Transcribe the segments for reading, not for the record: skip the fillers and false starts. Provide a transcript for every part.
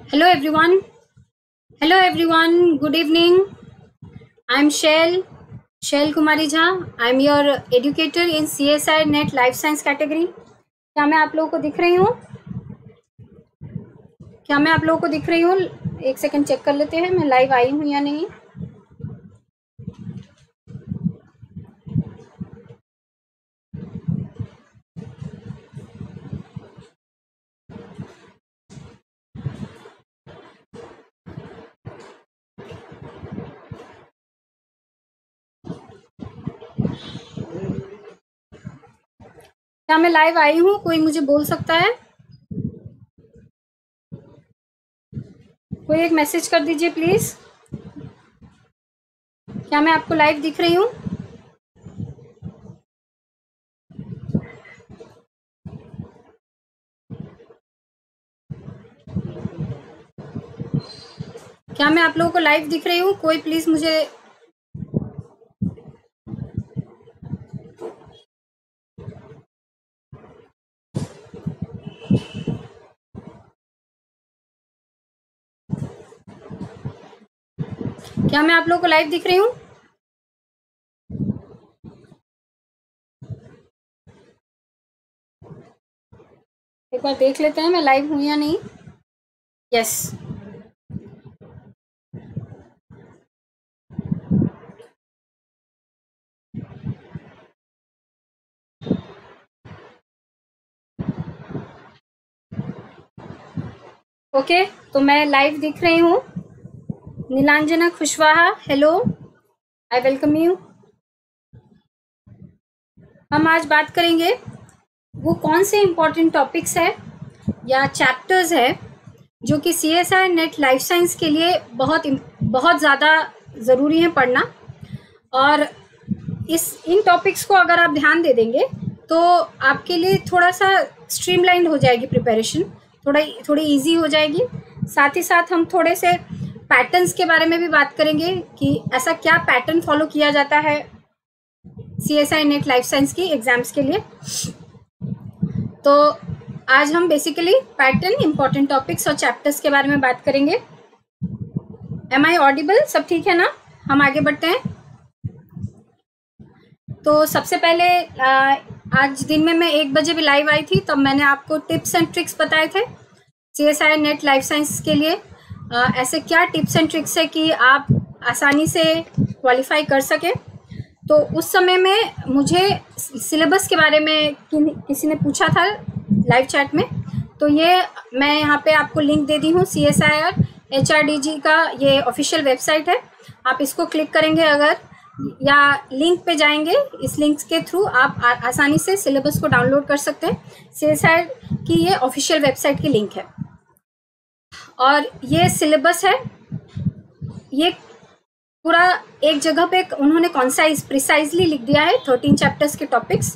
Hello everyone. Hello everyone. Good evening. I'm Shell Kumari Jha. I'm your educator in CSI Net Life Science category. क्या मैं आप लोगों को दिख रही हूँ? एक सेकंड चेक कर लेते हैं मैं लाइव आई हूँ या नहीं। क्या मैं लाइव आई हूँ? कोई मुझे बोल सकता है? कोई एक मैसेज कर दीजिए प्लीज। क्या मैं आपको लाइव दिख रही हूँ? क्या मैं आप लोगों को लाइव दिख रही हूँ? कोई प्लीज मुझे क्या मैं आप लोगों को लाइव दिख रही हूँ? एक बार देख लेते हैं मैं लाइव हूँ या नहीं। यस। ओके, तो मैं लाइव दिख रही हूँ। Neelanjana Kushwaha, hello, I welcome you. हम आज बात करेंगे वो कौन से इम्पोर्टेंट टॉपिक्स है या चैप्टर्स है जो कि CSI नेट लाइफ साइंस के लिए बहुत ज़्यादा ज़रूरी है पढ़ना। और इन टॉपिक्स को अगर आप ध्यान दे देंगे तो आपके लिए थोड़ा सा स्ट्रीमलाइंड हो जाएगी प्रिपरेशन, थोड़ी इजी हो जाएगी। साथ ही साथ हम थोड़े से पैटर्न्स के बारे में भी बात करेंगे कि ऐसा क्या पैटर्न फॉलो किया जाता है CSI नेट लाइफ साइंस की एग्जाम्स के लिए। तो आज हम बेसिकली पैटर्न, इंपॉर्टेंट टॉपिक्स और चैप्टर्स के बारे में बात करेंगे। Am I audible? सब ठीक है ना? हम आगे बढ़ते हैं। तो सबसे पहले आज दिन में मैं 1 बजे भी लाइव आई थी, तब मैंने आपको टिप्स एंड ट्रिक्स बताए थे CSI नेट लाइफ साइंस के लिए। ऐसे क्या टिप्स एंड ट्रिक्स है कि आप आसानी से क्वालिफाई कर सकें। तो उस समय में मुझे सिलेबस के बारे में किसी ने पूछा था लाइव चैट में, तो ये मैं यहाँ पे आपको लिंक दे दी हूँ। CSIR HRDG का ये ऑफिशियल वेबसाइट है। आप इसको क्लिक करेंगे अगर, या लिंक पे जाएंगे, इस लिंक के थ्रू आप आसानी से सिलेबस को डाउनलोड कर सकते हैं। CSIR की ये ऑफिशियल वेबसाइट की लिंक है और ये सिलेबस है। ये पूरा एक जगह पे उन्होंने प्रिसाइजली लिख दिया है 13 चैप्टर्स के टॉपिक्स।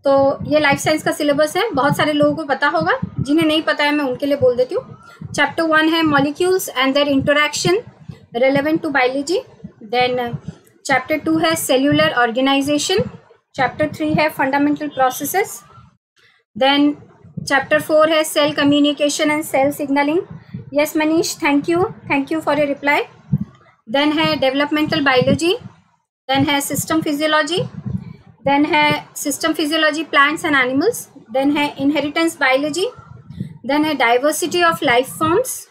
तो ये लाइफ साइंस का सिलेबस है, बहुत सारे लोगों को पता होगा, जिन्हें नहीं पता है मैं उनके लिए बोल देती हूँ। चैप्टर 1 है molecules and their interaction relevant to biology. Then chapter 2 है सेल्यूलर ऑर्गेनाइजेशन। चैप्टर 3 है फंडामेंटल प्रोसेसेस। देन चैप्टर 4 है cell communication and cell signalling. Yes Manish, thank you for your reply. Then है डेवलपमेंटल बायोलॉजी। देन है system physiology. Then है system physiology plants and animals. Then है inheritance biology. Then है diversity of life forms,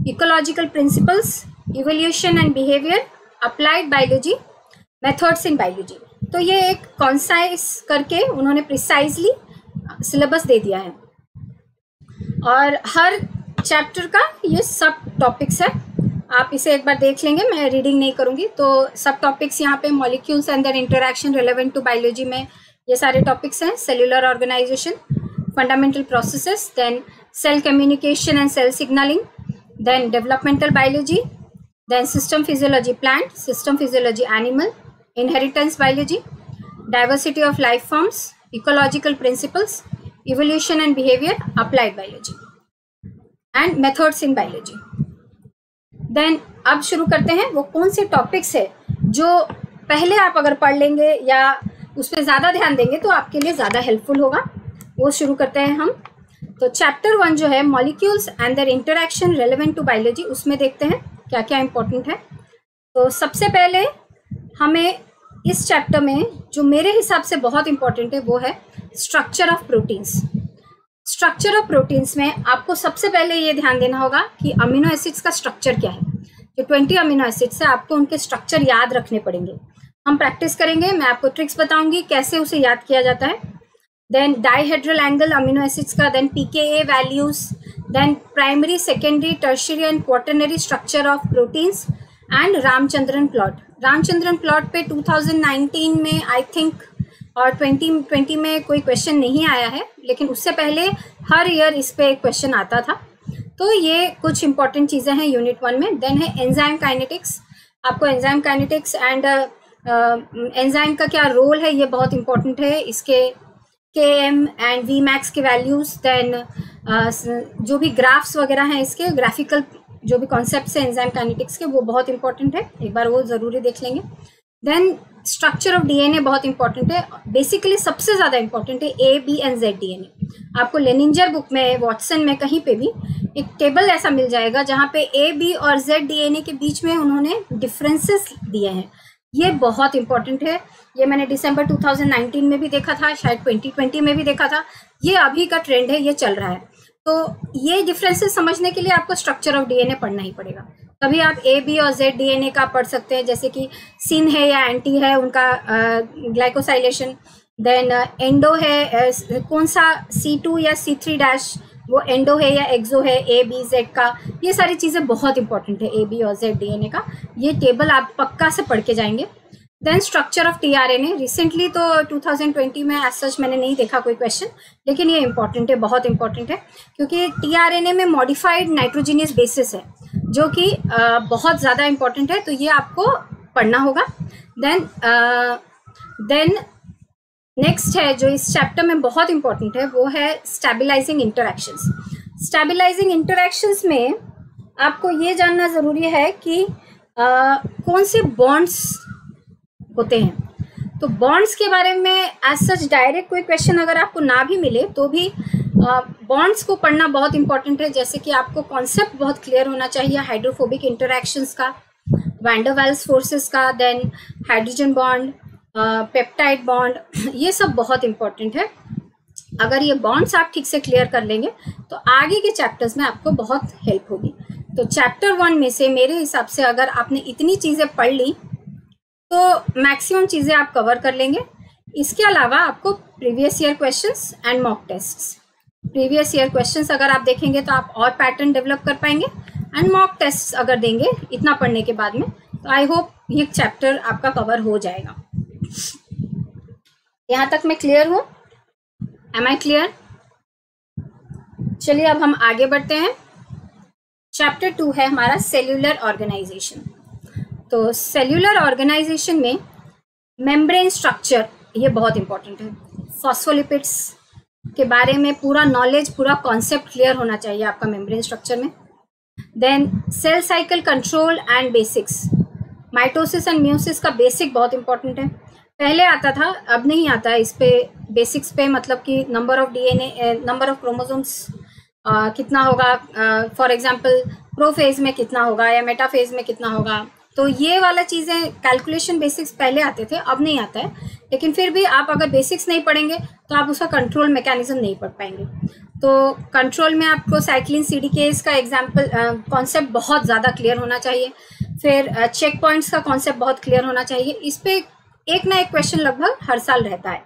ecological principles, evolution and behaviour, applied biology, methods in biology. तो ये एक concise करके उन्होंने प्रिसाइजली सिलेबस दे दिया है और हर चैप्टर का ये सब टॉपिक्स है। आप इसे एक बार देख लेंगे, मैं रीडिंग नहीं करूंगी। तो सब टॉपिक्स यहाँ पे molecules and their interaction relevant to biology में ये सारे टॉपिक्स हैं। Cellular organisation, fundamental processes, then cell communication and cell signalling, then developmental biology, then system physiology plant, system physiology animal, inheritance biology, diversity of life forms, ecological principles, evolution and behaviour, applied biology and methods in biology. Then अब शुरू करते हैं वो कौन से topics है जो पहले आप अगर पढ़ लेंगे या उस पर ज़्यादा ध्यान देंगे तो आपके लिए ज़्यादा हेल्पफुल होगा। वो शुरू करते हैं हम। तो चैप्टर 1 जो है molecules and their interaction relevant to biology, उसमें देखते हैं क्या क्या इंपॉर्टेंट है। तो सबसे पहले हमें इस चैप्टर में जो मेरे हिसाब से बहुत इंपॉर्टेंट है वो है structure of proteins. Structure of proteins में आपको सबसे पहले ये ध्यान देना होगा कि अमीनो एसिड्स का स्ट्रक्चर क्या है। जो 20 अमीनो एसिड्स है आपको उनके स्ट्रक्चर याद रखने पड़ेंगे। हम प्रैक्टिस करेंगे, मैं आपको ट्रिक्स बताऊंगी कैसे उसे याद किया जाता है। Then dihedral angle amino acids का, then pKa values, then primary, secondary, tertiary and quaternary structure of proteins and Ramachandran plot. Ramachandran plot पे 2019 में आई थिंक और 2020 में कोई क्वेश्चन नहीं आया है, लेकिन उससे पहले हर ईयर इस पे एक क्वेश्चन आता था। तो ये कुछ इंपॉर्टेंट चीज़ें हैं यूनिट 1 में। देन है एंजाइम काइनेटिक्स, आपको एंजाइम काइनेटिक्स एंड एंजाइम का क्या रोल है ये बहुत इंपॉर्टेंट है। इसके Km एंड Vmax के वैल्यूज, देन जो भी ग्राफ्स वगैरह हैं इसके ग्राफिकल जो भी कॉन्सेप्ट्स हैं एंजाइम काइनेटिक्स के वो बहुत इंपॉर्टेंट है, एक बार वो ज़रूरी देख लेंगे। देन स्ट्रक्चर ऑफ डीएनए बहुत इंपॉर्टेंट है, बेसिकली सबसे ज़्यादा इंपॉर्टेंट है A, B and Z DNA. आपको लेनिंजर बुक में, वॉटसन में, कहीं पे भी एक टेबल ऐसा मिल जाएगा जहाँ पे A, B और Z डीएनए के बीच में उन्होंने डिफरेंसेस दिए हैं। ये बहुत इंपॉर्टेंट है। ये मैंने दिसंबर 2019 में भी देखा था, शायद 2020 में भी देखा था। ये अभी का ट्रेंड है, ये चल रहा है। तो ये डिफरेंसेस समझने के लिए आपको स्ट्रक्चर ऑफ डीएनए पढ़ना ही पड़ेगा, तभी आप A, B और Z डीएनए का पढ़ सकते हैं। जैसे कि सिन है या एंटी है उनका ग्लाइकोसाइलेशन, देन एंडो है कौन सा C2 या C3 डैश वो एंडो है या एक्सो है A, B, Z का। ये सारी चीज़ें बहुत इंपॉर्टेंट है A, B और Z डीएनए का। ये टेबल आप पक्का से पढ़ के जाएंगे। Then structure of tRNA, recently तो 2020 में एज सच मैंने नहीं देखा कोई क्वेश्चन, लेकिन ये इंपॉर्टेंट है, बहुत इंपॉर्टेंट है, क्योंकि टीआरएनए में मॉडिफाइड नाइट्रोजीनियस बेसिस है जो कि बहुत ज़्यादा इंपॉर्टेंट है, तो ये आपको पढ़ना होगा। देन नेक्स्ट है जो इस चैप्टर में बहुत इंपॉर्टेंट है वो है स्टेबलाइजिंग इंटरैक्शंस। स्टेबलाइजिंग इंटरैक्शंस में आपको ये जानना ज़रूरी है कि कौन से बॉन्ड्स होते हैं। तो बॉन्ड्स के बारे में एज सच डायरेक्ट कोई क्वेश्चन अगर आपको ना भी मिले तो भी बॉन्ड्स को पढ़ना बहुत इंपॉर्टेंट है। जैसे कि आपको कॉन्सेप्ट बहुत क्लियर होना चाहिए हाइड्रोफोबिक इंटरैक्शंस का, वैन डर वाल्स फोर्सेस का, then hydrogen bond, peptide bond, ये सब बहुत इंपॉर्टेंट है। अगर ये बॉन्ड्स आप ठीक से क्लियर कर लेंगे तो आगे के चैप्टर्स में आपको बहुत हेल्प होगी। तो चैप्टर 1 में से मेरे हिसाब से अगर आपने इतनी चीज़ें पढ़ ली तो मैक्सिमम चीज़ें आप कवर कर लेंगे। इसके अलावा आपको previous year questions and mock tests, previous year questions अगर आप देखेंगे तो आप और पैटर्न डेवलप कर पाएंगे, एंड मॉक टेस्ट अगर देंगे इतना पढ़ने के बाद में तो आई होप ये चैप्टर आपका कवर हो जाएगा। यहाँ तक मैं क्लियर हूँ? Am I clear? चलिए अब हम आगे बढ़ते हैं। चैप्टर 2 है हमारा सेल्यूलर ऑर्गेनाइजेशन। तो सेल्यूलर ऑर्गेनाइजेशन में मेम्ब्रेन स्ट्रक्चर ये बहुत इंपॉर्टेंट है। फॉस्फोलिपिड्स के बारे में पूरा नॉलेज, पूरा कॉन्सेप्ट क्लियर होना चाहिए आपका मेम्ब्रेन स्ट्रक्चर में। Then cell cycle control and basics, mitosis and meiosis का बेसिक बहुत इंपॉर्टेंट है। पहले आता था, अब नहीं आता है इस पे बेसिक्स पे, मतलब कि number of DNA, number of chromosomes कितना होगा, फॉर एग्जांपल प्रोफेज में कितना होगा या मेटाफेज में कितना होगा। तो ये वाला चीज़ें कैलकुलेशन बेसिक्स पहले आते थे, अब नहीं आता है, लेकिन फिर भी आप अगर बेसिक्स नहीं पढ़ेंगे तो आप उसका कंट्रोल मैकेनिज्म नहीं पढ़ पाएंगे। तो कंट्रोल में आपको साइक्लिन सीडीकेस का एग्जाम्पल कॉन्सेप्ट बहुत ज़्यादा क्लियर होना चाहिए। फिर चेक पॉइंट्स का कॉन्सेप्ट बहुत क्लियर होना चाहिए। इस पर एक ना एक क्वेश्चन लगभग हर साल रहता है,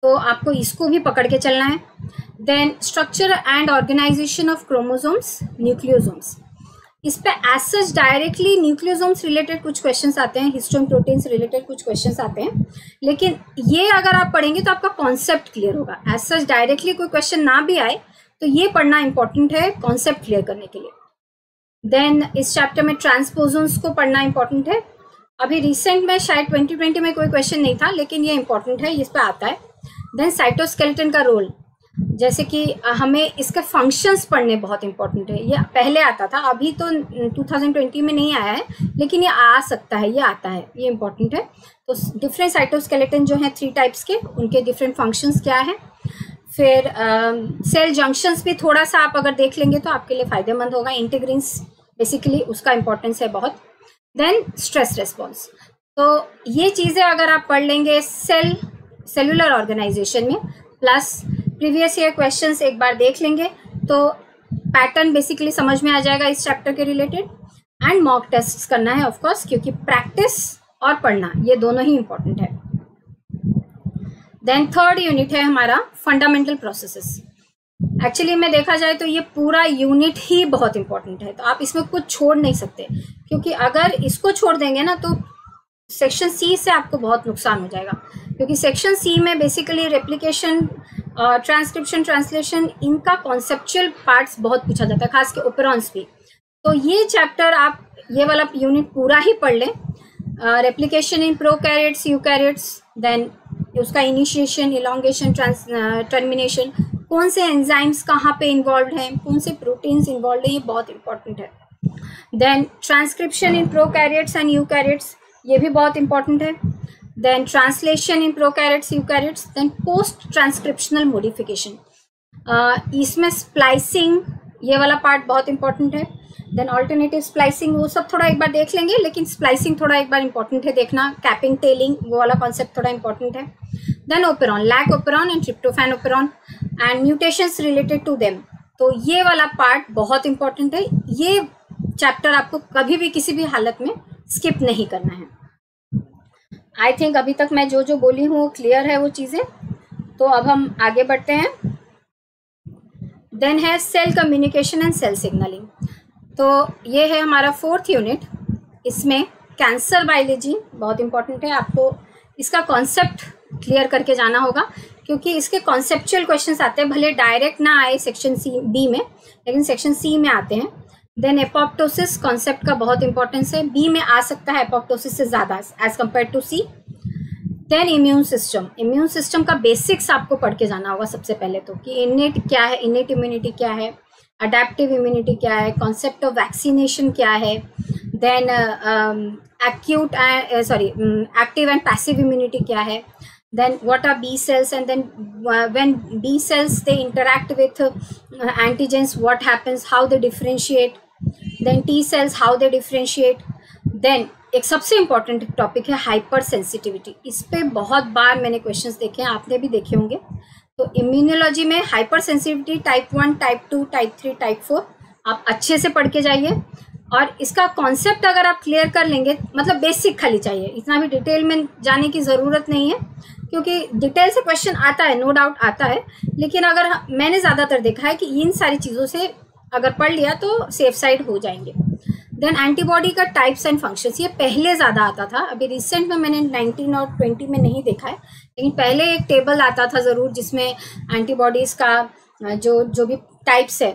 तो आपको इसको भी पकड़ के चलना है। Then structure and organisation of chromosomes, nucleosomes, इस पे as such directly nucleosomes related कुछ क्वेश्चंस आते हैं, हिस्टोन प्रोटीन्स रिलेटेड कुछ क्वेश्चंस आते हैं, लेकिन ये अगर आप पढ़ेंगे तो आपका कॉन्सेप्ट क्लियर होगा। एज सच डायरेक्टली कोई क्वेश्चन ना भी आए तो ये पढ़ना इंपॉर्टेंट है कॉन्सेप्ट क्लियर करने के लिए। देन इस चैप्टर में ट्रांसपोजोन्स को पढ़ना इंपॉर्टेंट है। अभी रिसेंट में शायद 2020 में कोई क्वेश्चन नहीं था, लेकिन ये इंपॉर्टेंट है, इस पर आता है। देन साइटोस्केलेटन का रोल, जैसे कि हमें इसके फंक्शंस पढ़ने बहुत इंपॉर्टेंट है। ये पहले आता था, अभी तो 2020 में नहीं आया है, लेकिन ये आ सकता है, ये आता है, ये इंपॉर्टेंट है। तो डिफरेंट साइटोस्केलेटन जो हैं 3 टाइप्स के, उनके डिफरेंट फंक्शंस क्या है। फिर सेल जंक्शंस भी थोड़ा सा आप अगर देख लेंगे तो आपके लिए फायदेमंद होगा। इंटीग्रिन्स बेसिकली उसका इंपॉर्टेंस है बहुत। देन स्ट्रेस रेस्पॉन्स, तो ये चीज़ें अगर आप पढ़ लेंगे सेलुलर ऑर्गेनाइजेशन में, प्लस प्रीवियस ईयर क्वेश्चंस एक बार देख लेंगे तो पैटर्न बेसिकली समझ में आ जाएगा इस चैप्टर के रिलेटेड। एंड मॉक टेस्ट करना है ऑफ कोर्स, क्योंकि प्रैक्टिस और पढ़ना ये दोनों ही इंपॉर्टेंट है। देन थर्ड यूनिट है हमारा फंडामेंटल प्रोसेसेस। एक्चुअली में देखा जाए तो ये पूरा यूनिट ही बहुत इंपॉर्टेंट है, तो आप इसमें कुछ छोड़ नहीं सकते, क्योंकि अगर इसको छोड़ देंगे ना तो सेक्शन सी से आपको बहुत नुकसान हो जाएगा। क्योंकि सेक्शन सी में बेसिकली रेप्लिकेशन, ट्रांसक्रिप्शन, ट्रांसलेशन, इनका कॉन्सेप्चुअल पार्ट्स बहुत पूछा जाता है, खास के ओपेरॉन्स भी। तो ये चैप्टर आप ये वाला यूनिट पूरा ही पढ़ लें। Replication in prokaryotes, eukaryotes, then उसका इनिशिएशन, इलॉन्गेशन, टर्मिनेशन, कौन से एंजाइम्स कहाँ पे इन्वॉल्व हैं, कौन से प्रोटीन्स इन्वॉल्व हैं, ये बहुत इंपॉर्टेंट है। Then transcription in prokaryotes and eukaryotes, ये भी बहुत इंपॉर्टेंट है। Then translation in prokaryotes, eukaryotes, then post transcriptional modification, इसमें स्प्लाइसिंग ये वाला पार्ट बहुत इंपॉर्टेंट है। देन ऑल्टरनेटिव स्प्लाइसिंग, वो सब थोड़ा एक बार देख लेंगे, लेकिन स्प्लाइसिंग थोड़ा एक बार इंपॉर्टेंट है देखना। कैपिंग, टेलिंग, वो वाला कॉन्सेप्ट थोड़ा इंपॉर्टेंट है। Then operon, lac operon and tryptophan operon and mutations related to them, तो ये वाला पार्ट बहुत इंपॉर्टेंट है। ये चैप्टर आपको कभी भी किसी भी हालत में स्किप नहीं करना है। आई थिंक अभी तक मैं जो जो बोली हूँ वो क्लियर है वो चीज़ें। तो अब हम आगे बढ़ते हैं। देन है cell communication and cell signalling, तो ये है हमारा फोर्थ यूनिट। इसमें कैंसर बायोलॉजी बहुत इंपॉर्टेंट है, आपको इसका कॉन्सेप्ट क्लियर करके जाना होगा, क्योंकि इसके कॉन्सेप्चुअल क्वेश्चंस आते हैं, भले डायरेक्ट ना आए सेक्शन सी बी में, लेकिन सेक्शन सी में आते हैं। देन एपोप्टोसिस कॉन्सेप्ट का बहुत इंपॉर्टेंस है, बी में आ सकता है एपोप्टोसिस से ज़्यादा as compare to C. Then immune system का बेसिक्स आपको पढ़ के जाना होगा सबसे पहले तो, कि इनेट क्या है, इनेट इम्यूनिटी क्या है, अडेप्टिव इम्यूनिटी क्या है, कॉन्सेप्ट ऑफ वैक्सीनेशन क्या है, then active and passive immunity क्या है, then what are B cells, and then when B cells they interact with antigens, what happens, how they differentiate, then T cells how they differentiate, then एक सबसे important topic है hyper sensitivity. इस पे बहुत बार मैंने questions देखे हैं, आपने भी देखे होंगे। तो इम्यूनोलॉजी में hyper sensitivity type 1, type 2, type 3, type 4 आप अच्छे से पढ़ के जाइए, और इसका कॉन्सेप्ट अगर आप क्लियर कर लेंगे, मतलब बेसिक खाली चाहिए, इतना भी डिटेल में जाने की ज़रूरत नहीं है, क्योंकि डिटेल से क्वेश्चन आता है, नो डाउट आता है, लेकिन अगर मैंने ज़्यादातर देखा है कि इन सारी चीज़ों से अगर पढ़ लिया तो सेफ साइड हो जाएंगे। देन एंटीबॉडी का टाइप्स एंड फंक्शंस, ये पहले ज़्यादा आता था, अभी रिसेंट में मैंने 19 और 20 में नहीं देखा है, लेकिन पहले एक टेबल आता था ज़रूर, जिसमें एंटीबॉडीज़ का जो भी टाइप्स है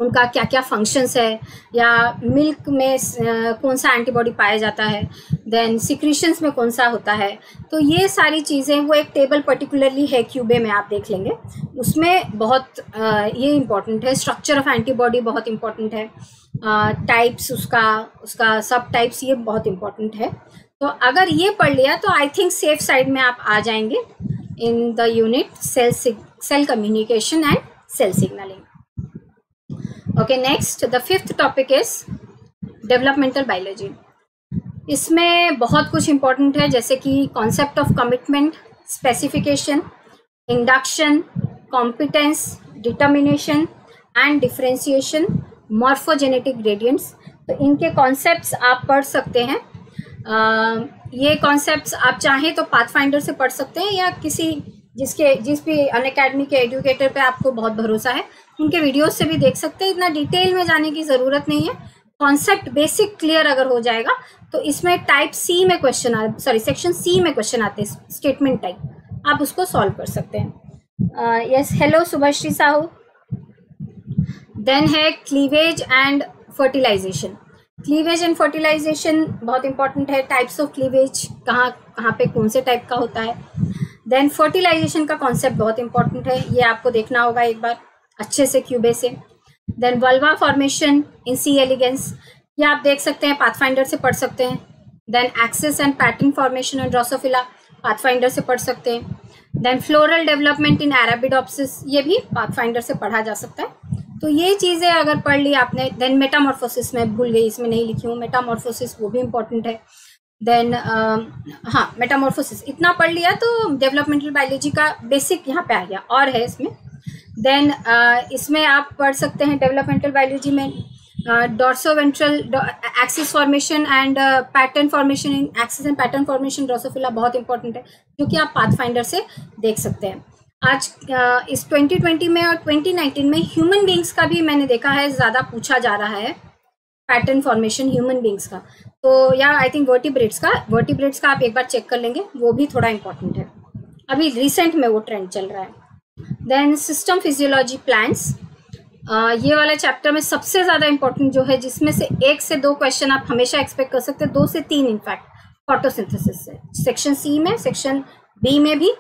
उनका क्या क्या फंक्शंस है, या मिल्क में कौन सा एंटीबॉडी पाया जाता है, देन सिक्रीशंस में कौन सा होता है, तो ये सारी चीज़ें वो एक टेबल पर्टिकुलरली है क्यूबे में, आप देख लेंगे, उसमें बहुत ये इम्पॉर्टेंट है। स्ट्रक्चर ऑफ एंटीबॉडी बहुत इम्पॉर्टेंट है, टाइप्स उसका सब टाइप्स, ये बहुत इम्पॉर्टेंट है। तो अगर ये पढ़ लिया तो आई थिंक सेफ साइड में आप आ जाएंगे in the unit cell communication and cell signalling. Okay, next the fifth topic is developmental biology. इसमें बहुत कुछ इंपॉर्टेंट है, जैसे कि concept of commitment, specification, induction, competence, determination and differentiation, morphogenetic gradients. तो इनके कॉन्सेप्ट्स आप पढ़ सकते हैं। ये कॉन्सेप्ट्स आप चाहें तो पाथफाइंडर से पढ़ सकते हैं, या जिस भी अनअकैडमी के एजुकेटर पे आपको बहुत भरोसा है उनके वीडियोस से भी देख सकते हैं। इतना डिटेल में जाने की ज़रूरत नहीं है, कॉन्सेप्ट बेसिक क्लियर अगर हो जाएगा तो इसमें टाइप सी में सेक्शन सी में क्वेश्चन आते हैं, स्टेटमेंट टाइप, आप उसको सॉल्व कर सकते हैं। Yes, hello Shubhashree Sahu. Then है cleavage and fertilisation. Cleavage and fertilisation बहुत इंपॉर्टेंट है, टाइप्स ऑफ क्लीवेज कहाँ पे कौन से टाइप का होता है। देन फर्टिलाइजेशन का कॉन्सेप्ट बहुत इंपॉर्टेंट है, ये आपको देखना होगा एक बार अच्छे से क्यूबे से। Then vulva formation in C elegans, ये आप देख सकते हैं, पाथफाइंडर से पढ़ सकते हैं। Then axis and pattern formation and Drosophila, Pathfinder से पढ़ सकते हैं। Then floral development in Arabidopsis, ये भी पाथफाइंडर से पढ़ा जा सकता है। तो ये चीज़ें अगर पढ़ ली आपने। देन मेटामॉर्फोसिस, मैं भूल गई, इसमें नहीं लिखी हूँ मेटामॉर्फोसिस, वो भी इम्पोर्टेंट है। देन हाँ, मेटामॉर्फोसिस इतना पढ़ लिया तो डेवलपमेंटल बायोलॉजी का बेसिक यहाँ पे आ गया, और है इसमें। देन इसमें आप पढ़ सकते हैं डेवलपमेंटल बायोलॉजी में dorsoventral axis formation and pattern formation in axis and pattern formation drosophila, बहुत इंपॉर्टेंट है, जो कि आप पाथफाइंडर से देख सकते हैं। आज इस 2020 में और 2019 में ह्यूमन बींग्स का भी मैंने देखा है ज़्यादा पूछा जा रहा है, पैटर्न फॉर्मेशन ह्यूमन बींग्स का। तो या आई थिंक वर्टिब्रेट्स का आप एक बार चेक कर लेंगे, वो भी थोड़ा इंपॉर्टेंट है, अभी रिसेंट में वो ट्रेंड चल रहा है। देन सिस्टम फिजियोलॉजी प्लांट्स, ये वाला चैप्टर में सबसे ज़्यादा इंपॉर्टेंट जो है, जिसमें से 1 से 2 क्वेश्चन आप हमेशा एक्सपेक्ट कर सकते हैं, 2 से 3 इनफैक्ट, फोटोसिंथेसिस से। सेक्शन सी में, सेक्शन बी में भी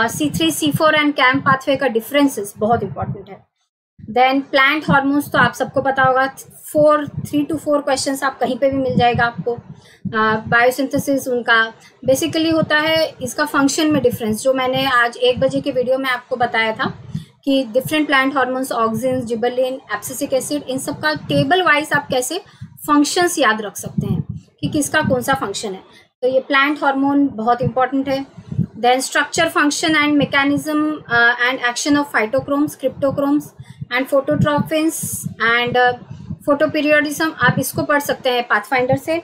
C3, C4 and CAM pathway का डिफरेंसेस बहुत इंपॉर्टेंट है। देन प्लांट हार्मोन्स तो आप सबको पता होगा, 3 to 4 क्वेश्चंस आप कहीं पे भी मिल जाएगा आपको। बायोसिंथेसिस उनका बेसिकली होता है, इसका फंक्शन में डिफरेंस, जो मैंने आज 1 बजे के वीडियो में आपको बताया था कि different plant hormones, auxins, gibberellin, abscisic acid, इन सब का टेबल वाइज आप कैसे फंक्शंस याद रख सकते हैं कि किसका कौन सा फंक्शन है। तो ये प्लांट हार्मोन बहुत इंपॉर्टेंट है। Then structure, function and mechanism and action of phytochromes, cryptochromes and phototropins and photoperiodism, आप इसको पढ़ सकते हैं पाथफाइंडर से।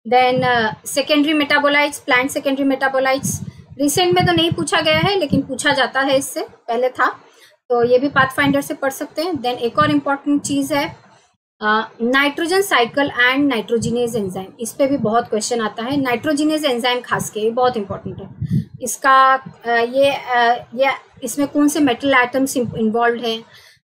Then secondary metabolites, plant secondary metabolites, recent में तो नहीं पूछा गया है लेकिन पूछा जाता है, इससे पहले था, तो ये भी पाथफाइंडर से पढ़ सकते हैं। देन एक और इम्पॉर्टेंट चीज़ है nitrogen cycle and nitrogenase enzyme, इस पे भी बहुत क्वेश्चन आता है। नाइट्रोजिनेज एंजाइम खास के, ये बहुत इंपॉर्टेंट है। इसका ये इसमें कौन से मेटल एटम्स इन्वॉल्व हैं,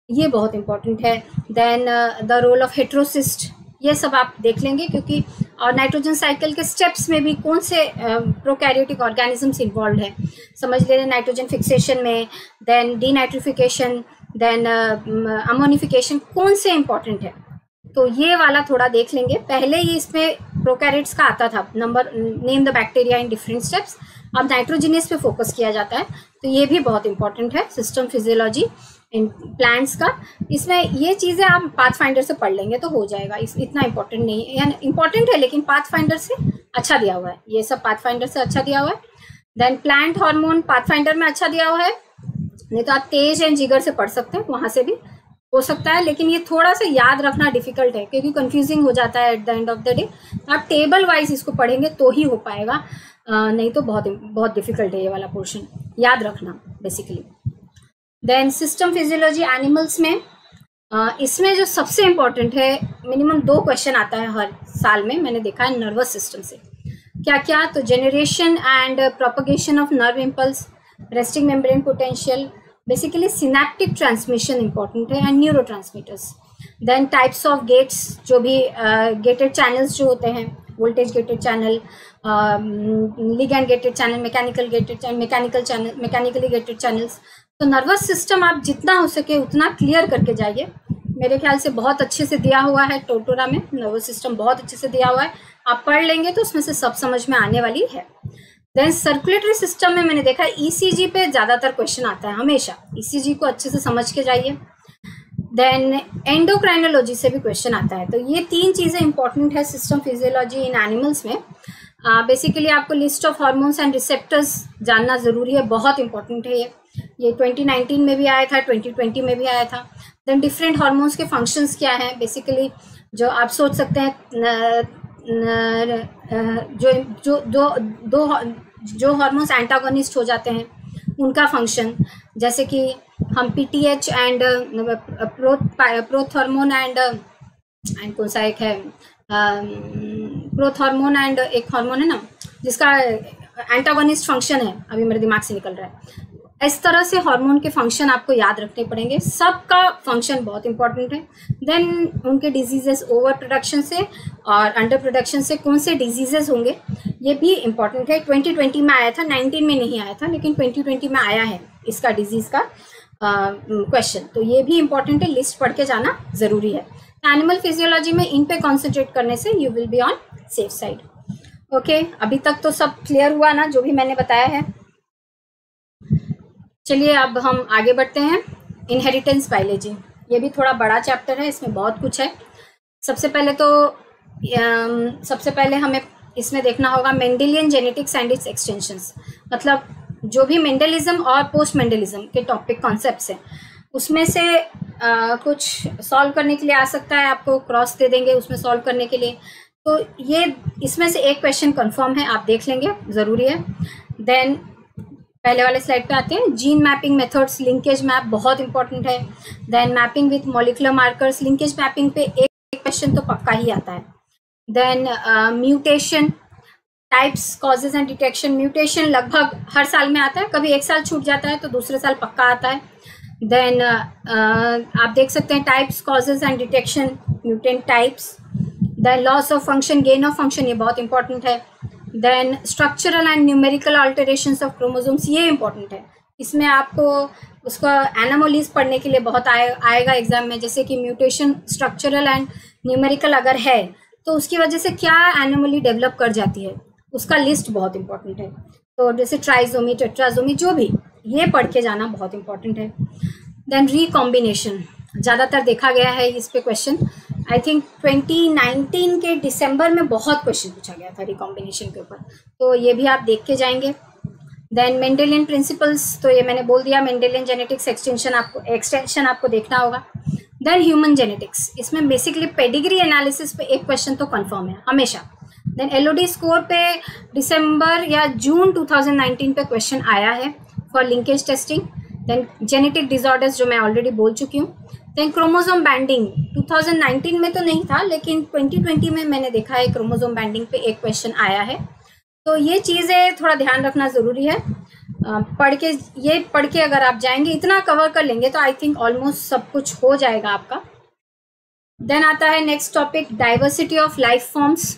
ये बहुत इंपॉर्टेंट है। Then the role of heterocyst, ये सब आप देख लेंगे, क्योंकि और नाइट्रोजन साइकिल के स्टेप्स में भी कौन से प्रोकैरियोटिक ऑर्गेनिजम्स इन्वॉल्व है समझ लेना, नाइट्रोजन फिक्सेशन में, देन डीनाइट्रिफिकेशन, देन अमोनिफिकेशन, कौन से इंपॉर्टेंट है, तो ये वाला थोड़ा देख लेंगे। पहले ही इसमें प्रोकैरियोट्स का आता था, name the bacteria in different steps, अब नाइट्रोजिनेस पे फोकस किया जाता है, तो ये भी बहुत इंपॉर्टेंट है, सिस्टम फिजियोलॉजी इन प्लांट्स का। इसमें ये चीज़ें आप पाथफाइंडर से पढ़ लेंगे तो हो जाएगा, इतना इंपॉर्टेंट नहीं है, यानी इंपॉर्टेंट है लेकिन पाथफाइंडर से अच्छा दिया हुआ है, ये सब पाथफाइंडर से अच्छा दिया हुआ है। देन प्लांट हार्मोन पाथफाइंडर में अच्छा दिया हुआ है, नहीं तो आप तेज एंड जिगर से पढ़ सकते हैं, वहाँ से भी हो सकता है, लेकिन ये थोड़ा सा याद रखना डिफिकल्ट है क्योंकि कंफ्यूजिंग हो जाता है at the end of the day. आप टेबल वाइज इसको पढ़ेंगे तो ही हो पाएगा, नहीं तो बहुत डिफिकल्ट है ये वाला पोर्शन याद रखना basically. Then system physiology animals में, इसमें जो सबसे इम्पोर्टेंट है, मिनिमम 2 क्वेश्चन आता है हर साल में, मैंने देखा है नर्वस सिस्टम से। क्या क्या, तो generation and propagation of nerve impulse, resting membrane potential, basically synaptic transmission important है, and neurotransmitters. Then types of gates, जो भी गेटेड चैनल्स जो होते हैं, voltage gated channel, ligand gated channel, mechanically gated channels. तो nervous system आप जितना हो सके उतना क्लियर करके जाइए, मेरे ख्याल से बहुत अच्छे से दिया हुआ है टोटोरा में, नर्वस सिस्टम बहुत अच्छे से दिया हुआ है, आप पढ़ लेंगे तो उसमें से सब समझ में आने वाली है। देन सर्कुलेटरी सिस्टम में मैंने देखा है ECG पे ज़्यादातर क्वेश्चन आता है हमेशा, ECG को अच्छे से समझ के जाइए। देन एंडोक्राइनोलॉजी से भी क्वेश्चन आता है, तो ये 3 चीज़ें इंपॉर्टेंट है सिस्टम फिजियोलॉजी इन एनिमल्स में। बेसिकली आपको list of hormones and receptors जानना ज़रूरी है, बहुत इंपॉर्टेंट है ये 2019 में भी आया था, 2020 में भी आया था। देन डिफरेंट हार्मोन्स के फंक्शंस क्या हैं, बेसिकली जो आप सोच सकते हैं, जो हार्मोन्स एंटागोनिस्ट हो जाते हैं उनका फंक्शन, जैसे कि हम PTH एंड प्रोथ हार्मोन एंड कौन सा एक है, प्रोथ हार्मोन एंड एक हार्मोन है ना जिसका एंटागोनिस्ट फंक्शन है, अभी मेरे दिमाग से निकल रहा है। इस तरह से हार्मोन के फंक्शन आपको याद रखने पड़ेंगे, सबका फंक्शन बहुत इंपॉर्टेंट है। देन उनके डिजीजेस, ओवर प्रोडक्शन से और अंडर प्रोडक्शन से कौन से डिजीजेस होंगे ये भी इंपॉर्टेंट है। 2020 में आया था, 19 में नहीं आया था, लेकिन 2020 में आया है इसका डिजीज़ का क्वेश्चन, तो ये भी इंपॉर्टेंट है, लिस्ट पढ़ के जाना ज़रूरी है। एनिमल फिजियोलॉजी में इन पे कॉन्सेंट्रेट करने से you will be on safe side. Okay, अभी तक तो सब क्लियर हुआ ना जो भी मैंने बताया है। चलिए अब हम आगे बढ़ते हैं। इनहेरिटेंस बायोलॉजी, ये भी थोड़ा बड़ा चैप्टर है, इसमें बहुत कुछ है। सबसे पहले हमें इसमें देखना होगा Mendelian genetics and it's extensions, मतलब जो भी मेंडलिज्म और पोस्ट मेंडलिज्म के टॉपिक कॉन्सेप्ट्स हैं उसमें से कुछ सॉल्व करने के लिए आ सकता है, आपको क्रॉस दे देंगे उसमें सॉल्व करने के लिए। तो ये इसमें से एक क्वेश्चन कंफर्म है, आप देख लेंगे, ज़रूरी है। देन पहले वाले स्लाइड पे आते हैं। Gene mapping methods, linkage map बहुत इंपॉर्टेंट है। Then mapping with molecular markers, linkage mapping पे एक क्वेश्चन तो पक्का ही आता है। Then mutation types, causes and detection. Mutation लगभग हर साल में आता है, कभी एक साल छूट जाता है तो दूसरे साल पक्का आता है। देन आप देख सकते हैं types, causes and detection, mutant types. Then loss of function, gain of function, ये बहुत इंपॉर्टेंट है। Then structural and numerical alterations of chromosomes, ये इंपॉर्टेंट है। इसमें आपको उसका एनामोलीज पढ़ने के लिए बहुत आएगा एग्जाम में, जैसे कि म्यूटेशन स्ट्रक्चरल एंड न्यूमेरिकल अगर है तो उसकी वजह से क्या एनोमली डेवलप कर जाती है, उसका लिस्ट बहुत इंपॉर्टेंट है। तो जैसे ट्राइजोमी, टेट्राजोमी, जो भी, ये पढ़ के जाना बहुत इंपॉर्टेंट है। देन रिकॉम्बिनेशन, ज़्यादातर देखा गया है इस पे क्वेश्चन। आई थिंक 2019 के दिसंबर में बहुत क्वेश्चन पूछा गया था रिकॉम्बिनेशन के ऊपर, तो ये भी आप देख के जाएंगे। देन मेंडेलियन प्रिंसिपल्स, तो ये मैंने बोल दिया। मेंडेलियन जेनेटिक्स एक्सटेंशन आपको देखना होगा। देन ह्यूमन जेनेटिक्स, इसमें बेसिकली पेडिग्री एनालिसिस पे एक क्वेश्चन तो कंफर्म है हमेशा। देन एलओडी स्कोर पे दिसंबर या जून 2019 पे क्वेश्चन आया है for linkage testing. Then genetic disorders, जो मैं ऑलरेडी बोल चुकी हूँ। देन क्रोमोसोम बैंडिंग, 2019 में तो नहीं था लेकिन 2020 में मैंने देखा है क्रोमोसोम बैंडिंग पे एक क्वेश्चन आया है। तो ये चीज़ें थोड़ा ध्यान रखना ज़रूरी है। पढ़ के अगर आप जाएंगे, इतना कवर कर लेंगे तो आई थिंक ऑलमोस्ट सब कुछ हो जाएगा आपका। देन आता है next topic, diversity of life forms.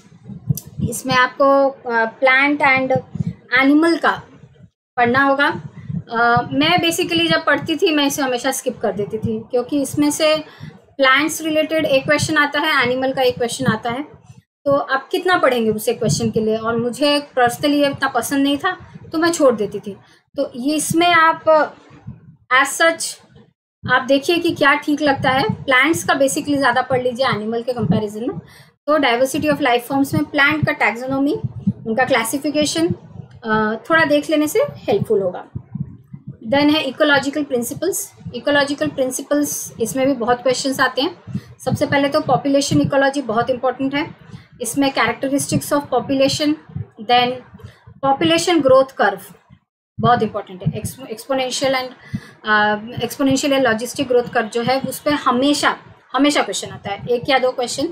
इसमें आपको प्लांट एंड एनिमल का पढ़ना होगा। मैं बेसिकली जब पढ़ती थी मैं इसे हमेशा स्किप कर देती थी, क्योंकि इसमें से प्लांट्स रिलेटेड एक क्वेश्चन आता है, एनिमल का एक क्वेश्चन आता है, तो आप कितना पढ़ेंगे उसे क्वेश्चन के लिए, और मुझे पर्सनली ये इतना पसंद नहीं था तो मैं छोड़ देती थी। तो ये इसमें आप एज सच आप देखिए कि क्या ठीक लगता है। प्लांट्स का बेसिकली ज़्यादा पढ़ लीजिए एनिमल के कंपैरिजन में। तो डाइवर्सिटी ऑफ लाइफ फॉर्म्स में प्लांट का टैक्सोनॉमी, उनका क्लासिफिकेशन थोड़ा देख लेने से हेल्पफुल होगा। देन है इकोलॉजिकल प्रिंसिपल्स। इकोलॉजिकल प्रिंसिपल्स, इसमें भी बहुत क्वेश्चंस आते हैं। सबसे पहले तो पॉपुलेशन इकोलॉजी बहुत इंपॉर्टेंट है। इसमें characteristics of population, then population growth curve बहुत इंपॉर्टेंट है। एक्सपोनेंशियल या लॉजिस्टिक ग्रोथ कर्व जो है उस पर हमेशा क्वेश्चन आता है, एक या दो क्वेश्चन।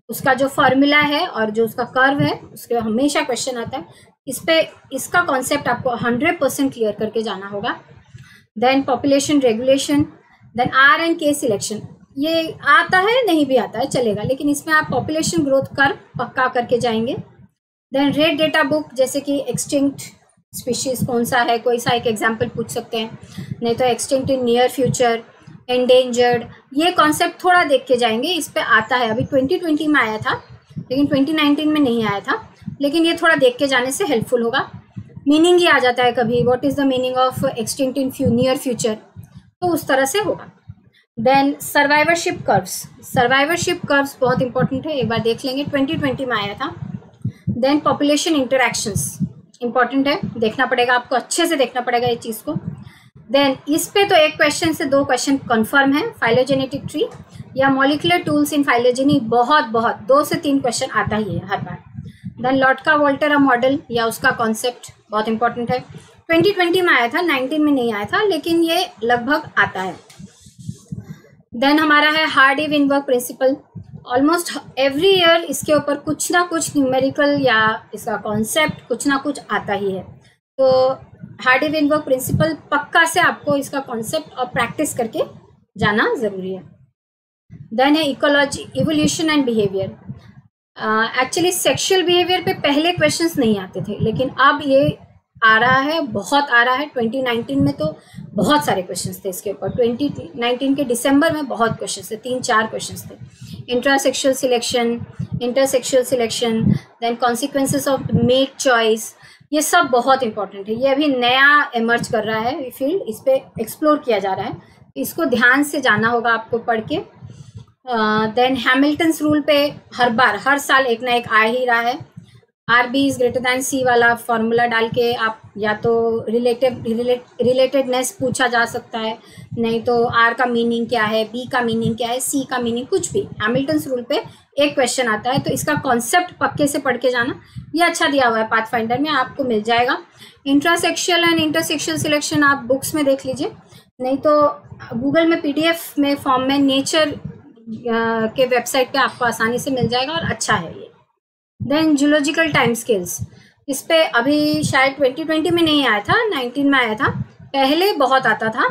उसका जो फॉर्मूला है और जो उसका कर्व है उसके हमेशा क्वेश्चन आता है। इसका कॉन्सेप्ट आपको 100% क्लियर करके जाना होगा। Then population regulation, then R&K selection, ये आता है नहीं भी आता है चलेगा, लेकिन इसमें आप पॉपुलेशन ग्रोथ कर्व पक्का करके जाएंगे। देन रेड डेटा बुक, जैसे कि एक्सटिंक्ट स्पीशीज कौन सा है, कोई सा एक एग्जाम्पल पूछ सकते हैं, नहीं तो extinct in near future, endangered, ये कॉन्सेप्ट थोड़ा देख के जाएंगे। इस पे आता है, अभी 2020 में आया था लेकिन 2019 में नहीं आया था, लेकिन ये थोड़ा देख के जाने से हेल्पफुल होगा। मीनिंग ही आ जाता है कभी, what is the meaning of extinct in near future, तो उस तरह से होगा। देन सर्वाइवरशिप कर्व्स बहुत इंपॉर्टेंट है, एक बार देख लेंगे, 2020 में आया था। देन पॉपुलेशन इंटरैक्शंस इंपॉर्टेंट है, देखना पड़ेगा आपको, अच्छे से देखना पड़ेगा ये चीज़ को। देन इस पे तो एक क्वेश्चन से दो क्वेश्चन कंफर्म है, फाइलोजेनेटिक ट्री या मॉलिक्यूलर टूल्स इन फाइलोजेनी, बहुत 2 से 3 क्वेश्चन आता ही है हर बार। देन लॉटका-वोल्टेरा मॉडल या उसका कॉन्सेप्ट बहुत इंपॉर्टेंट है, 2020 में आया था, 19 में नहीं आया था, लेकिन ये लगभग आता है। देन हमारा है Hardy Weinberg principle, almost every year इसके ऊपर कुछ ना कुछ न्यूमेरिकल या इसका कॉन्सेप्ट कुछ ना कुछ आता ही है। तो हार्डी-विनबर्ग प्रिंसिपल पक्का से आपको इसका कॉन्सेप्ट और प्रैक्टिस करके जाना ज़रूरी है। देन है ecology, evolution and behaviour. Actually sexual behaviour पे पहले क्वेश्चंस नहीं आते थे, लेकिन अब ये आ रहा है, बहुत आ रहा है। 2019 में तो बहुत सारे क्वेश्चंस थे इसके ऊपर, 2019 के दिसंबर में बहुत क्वेश्चंस थे, 3-4 क्वेश्चंस थे। Intrasexual selection, intersexual selection, then consequences of mate choice, ये सब बहुत इंपॉर्टेंट है। ये अभी नया इमर्ज कर रहा है फील्ड, इस पे एक्सप्लोर किया जा रहा है, इसको ध्यान से जाना होगा आपको पढ़ के। देन हैमिल्टन्स रूल पे हर साल एक ना एक आ ही रहा है। आरबी इज ग्रेटर दैन सी वाला फॉर्मूला डाल के आप या तो रिलेटेडनेस पूछा जा सकता है, नहीं तो आर का मीनिंग क्या है, बी का मीनिंग क्या है, सी का मीनिंग, कुछ भी हैमिल्टन्स रूल पे एक क्वेश्चन आता है। तो इसका कॉन्सेप्ट पक्के से पढ़ के जाना, ये अच्छा दिया हुआ है पाथफाइंडर में, आपको मिल जाएगा। इंट्रासेक्शुअल एंड इंटरसेक्शुअल सिलेक्शन आप बुक्स में देख लीजिए, नहीं तो गूगल में PDF में फॉर्म में नेचर के वेबसाइट पे आपको आसानी से मिल जाएगा और अच्छा है ये। देन जूलॉजिकल टाइम स्केल्स, इस पे अभी शायद 2020 में नहीं आया था, 19 में आया था, पहले बहुत आता था,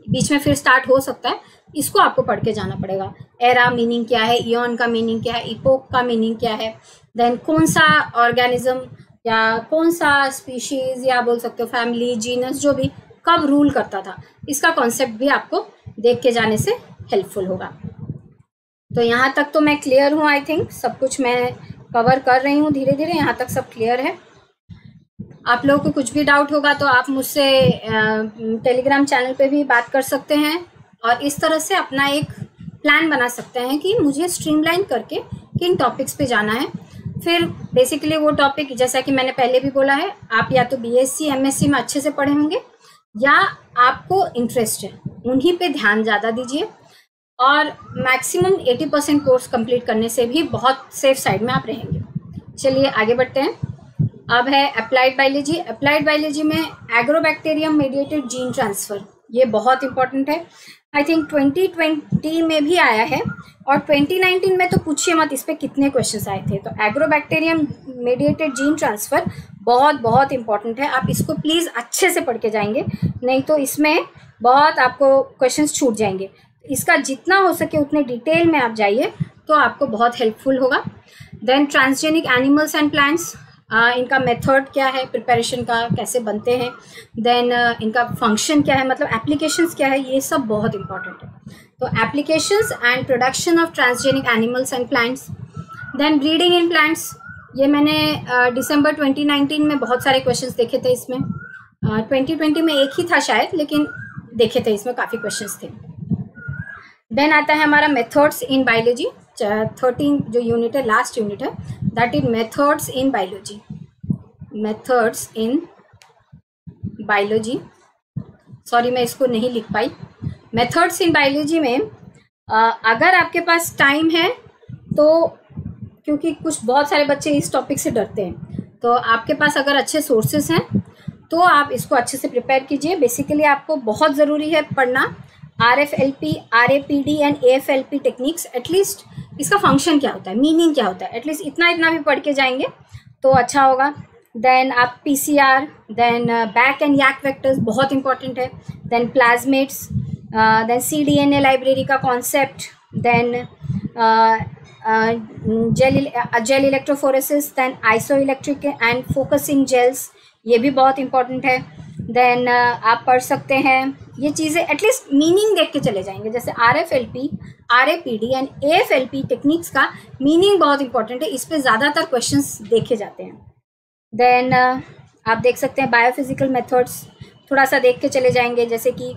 बीच में फिर स्टार्ट हो सकता है। इसको आपको पढ़ के जाना पड़ेगा। एरा मीनिंग क्या है, ईयन का मीनिंग क्या है, इपोक का मीनिंग क्या है, देन कौन सा ऑर्गेनिज्म या कौन सा स्पीशीज या बोल सकते हो फैमिली, जीनस, जो भी कब रूल करता था, इसका कॉन्सेप्ट भी आपको देख के जाने से हेल्पफुल होगा। तो यहाँ तक तो मैं क्लियर हूँ, आई थिंक सब कुछ मैं कवर कर रही हूँ धीरे धीरे, यहाँ तक सब क्लियर है। आप लोगों को कुछ भी डाउट होगा तो आप मुझसे टेलीग्राम चैनल पे भी बात कर सकते हैं और इस तरह से अपना एक प्लान बना सकते हैं कि मुझे स्ट्रीमलाइन करके किन टॉपिक्स पे जाना है। फिर बेसिकली वो टॉपिक, जैसा कि मैंने पहले भी बोला है, आप या तो BSc MSc में अच्छे से पढ़े होंगे या आपको इंटरेस्ट है उन्हीं पे ध्यान ज़्यादा दीजिए, और मैक्सिमम 80% कोर्स कंप्लीट करने से भी बहुत सेफ साइड में आप रहेंगे। चलिए आगे बढ़ते हैं। अब है अप्लाइड बायोलॉजी। अप्लाइड बायोलॉजी में एग्रोबैक्टीरियम मेडिएटेड जीन ट्रांसफ़र, ये बहुत इंपॉर्टेंट है। आई थिंक 2020 में भी आया है और 2019 में तो पूछिए मत इस पर कितने क्वेश्चंस आए थे। तो एग्रोबैक्टीरियम मेडिएटेड जीन ट्रांसफ़र बहुत बहुत इंपॉर्टेंट है, आप इसको प्लीज़ अच्छे से पढ़ के जाएंगे, नहीं तो इसमें बहुत आपको क्वेश्चंस छूट जाएंगे। इसका जितना हो सके उतने डिटेल में आप जाइए तो आपको बहुत हेल्पफुल होगा। Then transgenic animals and plants, इनका मेथड क्या है, प्रिपरेशन का कैसे बनते हैं, देन इनका फंक्शन क्या है, मतलब एप्लीकेशंस क्या है, ये सब बहुत इंपॉर्टेंट है। तो applications and production of transgenic animals and plants. Then breeding in plants, ये मैंने दिसंबर 2019 में बहुत सारे क्वेश्चंस देखे थे इसमें। 2020 में एक ही था शायद, लेकिन देखे थे इसमें काफ़ी क्वेश्चंस थे। देन आता है हमारा मेथड्स इन बायोलॉजी, 13 जो यूनिट है, लास्ट यूनिट है, that is methods in biology. Methods in biology, sorry मैं इसको नहीं लिख पाई। मेथड्स इन बायोलॉजी में अगर आपके पास टाइम है तो, क्योंकि कुछ बहुत सारे बच्चे इस टॉपिक से डरते हैं, तो आपके पास अगर अच्छे सोर्सेज हैं तो आप इसको अच्छे से प्रिपेयर कीजिए। बेसिकली आपको बहुत ज़रूरी है पढ़ना RFLP, RAPD and AFLP techniques. At least इसका फंक्शन क्या होता है, मीनिंग क्या होता है, एटलीस्ट इतना भी पढ़ के जाएंगे तो अच्छा होगा। देन आप PCR, then BAC and YAC vectors बहुत इंपॉर्टेंट है, then plasmids, then cDNA library का concept, then gel electrophoresis, then isoelectric and focusing gels, ये भी बहुत इंपॉर्टेंट है। देन आप पढ़ सकते हैं ये चीज़ें, एटलीस्ट मीनिंग देख के चले जाएंगे। जैसे RFLP, RAPD and AFLP techniques का मीनिंग बहुत इंपॉर्टेंट है, इस पर ज़्यादातर क्वेश्चंस देखे जाते हैं। देन आप देख सकते हैं बायोफिजिकल मेथड्स, थोड़ा सा देख के चले जाएंगे, जैसे कि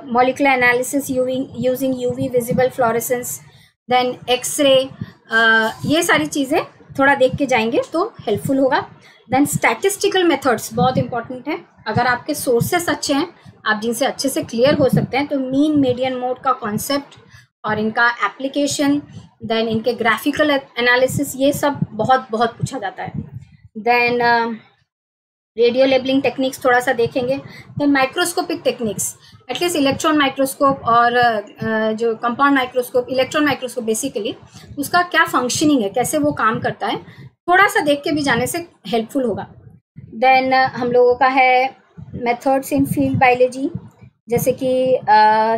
molecular analysis using UV visible fluorescence, then X-ray, ये सारी चीज़ें थोड़ा देख के जाएंगे तो हेल्पफुल होगा। देन स्टैटिस्टिकल मेथड्स बहुत इंपॉर्टेंट है, अगर आपके सोर्सेस अच्छे हैं, आप जिनसे अच्छे से क्लियर हो सकते हैं, तो मीन मीडियन मोड का कॉन्सेप्ट और इनका एप्लीकेशन, देन इनके ग्राफिकल एनालिसिस, ये सब बहुत बहुत पूछा जाता है। देन रेडियो लेबलिंग टेक्निक्स थोड़ा सा देखेंगे। Then microscopic techniques, at least electron microscope और जो compound microscope, electron microscope basically उसका क्या फंक्शनिंग है, कैसे वो काम करता है, थोड़ा सा देख के भी जाने से हेल्पफुल होगा। देन हम लोगों का है मेथड्स इन फील्ड बायोलॉजी, जैसे कि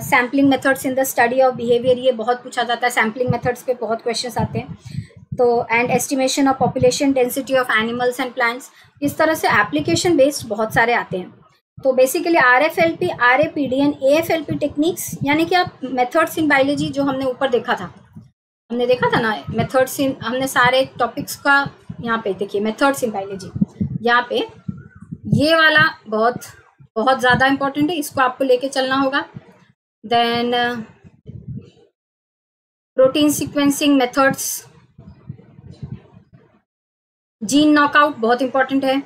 sampling methods in the study of behaviour, ये बहुत पूछा जाता है, सैम्पलिंग मेथड्स पे बहुत क्वेश्चंस आते हैं। तो and estimation of population density of animals and plants, इस तरह से एप्लीकेशन बेस्ड बहुत सारे आते हैं। तो basically RFLP, RAPD and AFLP techniques, यानी कि आप मेथड्स इन बायोलॉजी जो हमने ऊपर देखा था, हमने देखा था ना मेथड्स इन, हमने सारे टॉपिक्स का यहाँ पे देखिए मेथड्स इन बायोलॉजी, यहाँ पे ये वाला बहुत बहुत ज़्यादा इम्पोर्टेंट है, इसको आपको लेके चलना होगा। Then protein sequencing methods, gene knockout बहुत इंपॉर्टेंट है।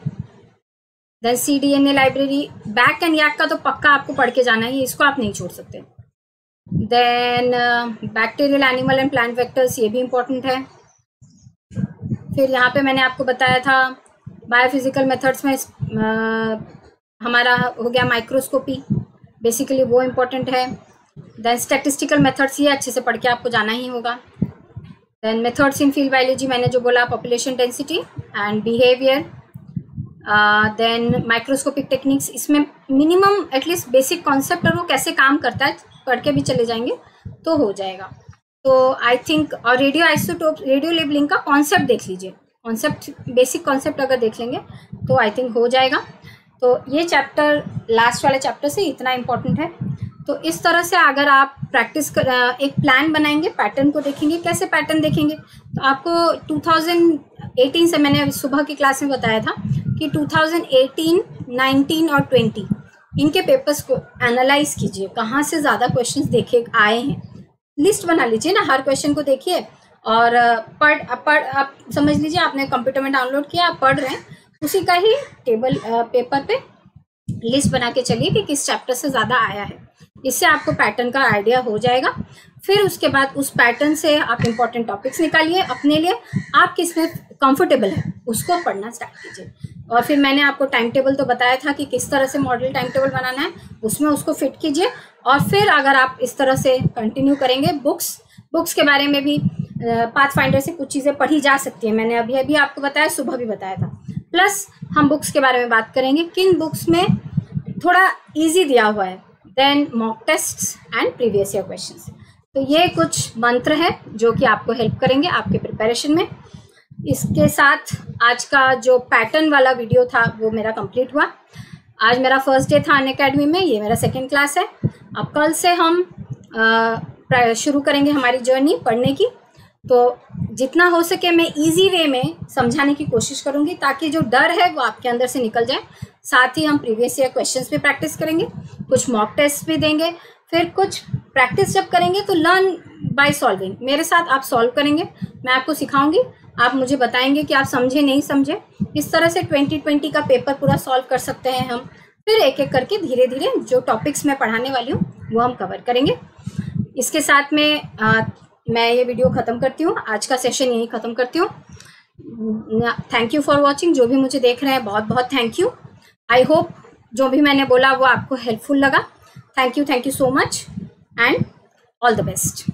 Then cDNA library, BAC and YAC का तो पक्का आपको पढ़ के जाना है, इसको आप नहीं छोड़ सकते। Then bacterial, animal and plant vectors, ये भी इम्पोर्टेंट है। फिर यहाँ पे मैंने आपको बताया था बायोफिजिकल मेथड्स में हमारा हो गया माइक्रोस्कोपी, बेसिकली वो इम्पोर्टेंट है। देन स्टैटिस्टिकल मेथड्स, ये अच्छे से पढ़ के आपको जाना ही होगा। Then methods in field biology, मैंने जो बोला population density and behaviour. Then microscopic techniques, इसमें मिनिमम एटलीस्ट बेसिक कॉन्सेप्ट और वो कैसे काम करता है पढ़ के भी चले जाएंगे तो हो जाएगा। तो आई थिंक, और रेडियो आइसोटोप, रेडियो लेबलिंग का कॉन्सेप्ट देख लीजिए, कॉन्सेप्ट, बेसिक कॉन्सेप्ट अगर देख लेंगे तो आई थिंक हो जाएगा। तो ये चैप्टर लास्ट वाले चैप्टर से इतना इम्पोर्टेंट है। तो इस तरह से अगर आप प्रैक्टिस कर एक प्लान बनाएंगे, पैटर्न को देखेंगे, कैसे पैटर्न देखेंगे, तो आपको 2018 से, मैंने सुबह की क्लास में बताया था कि 2018, 19 और 20 इनके पेपर्स को एनालाइज कीजिए, कहाँ से ज़्यादा क्वेश्चंस देखे आए हैं, लिस्ट बना लीजिए ना, हर क्वेश्चन को देखिए और आप समझ लीजिए आपने कंप्यूटर में डाउनलोड किया, आप पढ़ रहे हैं, उसी का ही टेबल पेपर पे लिस्ट बना के चलिए कि किस चैप्टर से ज़्यादा आया है। इससे आपको पैटर्न का आइडिया हो जाएगा। फिर उसके बाद उस पैटर्न से आप इम्पोर्टेंट टॉपिक्स निकालिए अपने लिए, आप किस में कंफर्टेबल है उसको पढ़ना स्टार्ट कीजिए। और फिर मैंने आपको टाइम टेबल तो बताया था कि किस तरह से मॉडल टाइम टेबल बनाना है, उसमें उसको फिट कीजिए। और फिर अगर आप इस तरह से कंटिन्यू करेंगे, बुक्स के बारे में भी पाथफाइंडर से कुछ चीज़ें पढ़ी जा सकती है, मैंने अभी आपको बताया, सुबह भी बताया था। प्लस हम बुक्स के बारे में बात करेंगे, किन बुक्स में थोड़ा ईजी दिया हुआ है, then mock tests and previous year questions. तो ये कुछ मंत्र हैं जो कि आपको हेल्प करेंगे आपके प्रिपरेशन में। इसके साथ आज का जो पैटर्न वाला वीडियो था वो मेरा कंप्लीट हुआ। आज मेरा फर्स्ट डे था अनअकैडमी में, ये मेरा सेकंड क्लास है। अब कल से हम शुरू करेंगे हमारी जर्नी पढ़ने की। तो जितना हो सके मैं इजी वे में समझाने की कोशिश करूंगी ताकि जो डर है वो आपके अंदर से निकल जाए। साथ ही हम प्रीवियस ईयर क्वेश्चंस भी प्रैक्टिस करेंगे, कुछ मॉक टेस्ट भी देंगे, फिर कुछ प्रैक्टिस जब करेंगे तो लर्न बाय सॉल्विंग, मेरे साथ आप सॉल्व करेंगे, मैं आपको सिखाऊंगी, आप मुझे बताएंगे कि आप समझे नहीं समझे। इस तरह से 2020 का पेपर पूरा सॉल्व कर सकते हैं हम। फिर एक एक करके धीरे धीरे जो टॉपिक्स मैं पढ़ाने वाली हूँ वो हम कवर करेंगे। इसके साथ में मैं ये वीडियो ख़त्म करती हूँ, आज का सेशन यहीं ख़त्म करती हूँ। थैंक यू फॉर वॉचिंग, जो भी मुझे देख रहे हैं बहुत बहुत थैंक यू। आई होप जो भी मैंने बोला वो आपको हेल्पफुल लगा। Thank you so much and all the best.